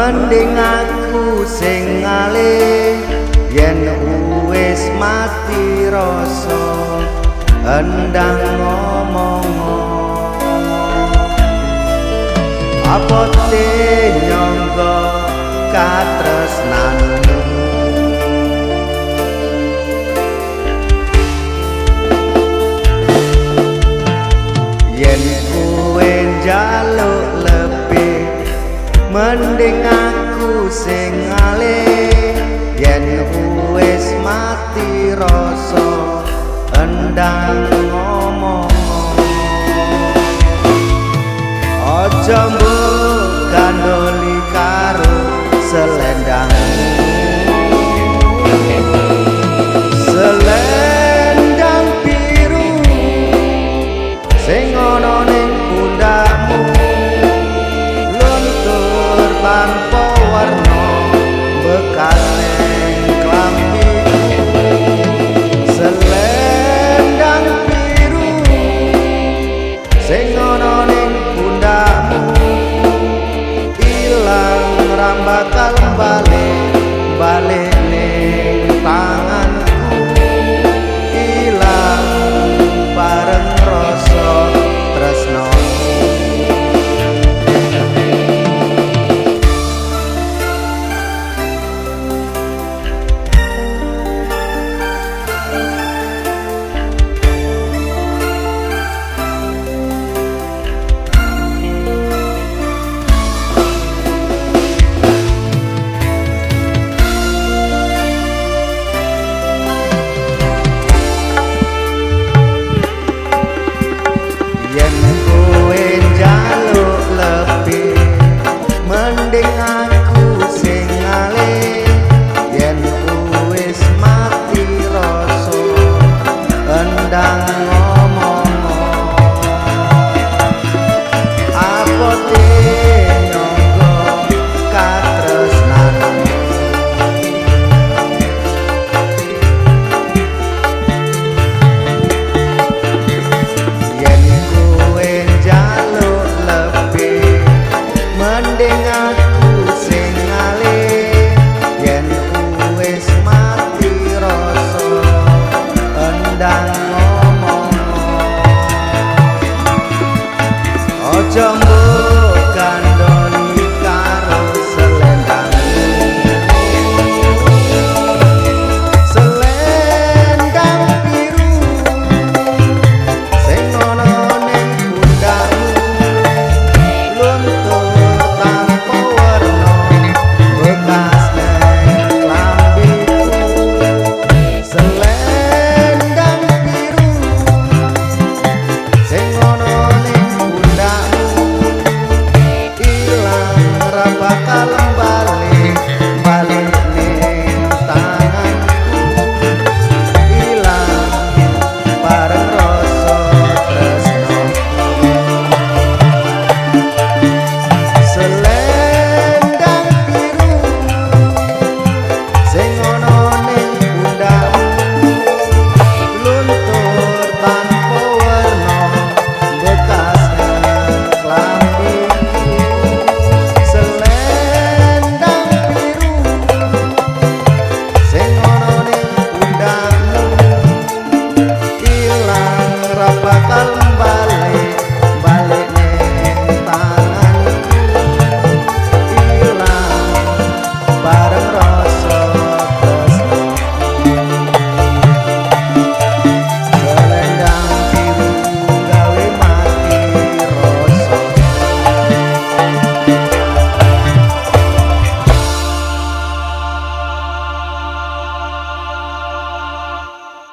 mending aku sing ngalih yen wis mati rasa endang ngomong apa te nyangga katresnanmu yen kowe njaluk lebih mending aku sing ngalih yen wis mati rasa endang ngomong aja mbok gandoli karo selendang selendang biru sing ana ning pundakmu luntur tanpa warna bekas ning klambiku selendang biru sing ana ning pundakmu ilang bakal balik ning tanganku ilang bareng rasa tresno mending aku sing ngalih yen wis mati rasa endang ngomong apa te nyangga katresnanmu yen kowe njaluk lebih mending aku sing ngalih yen wis mati rasa endang ngomong aja mbok gandoli karo selendang selendang biru sing ana ning pundakmu luntur bakal balik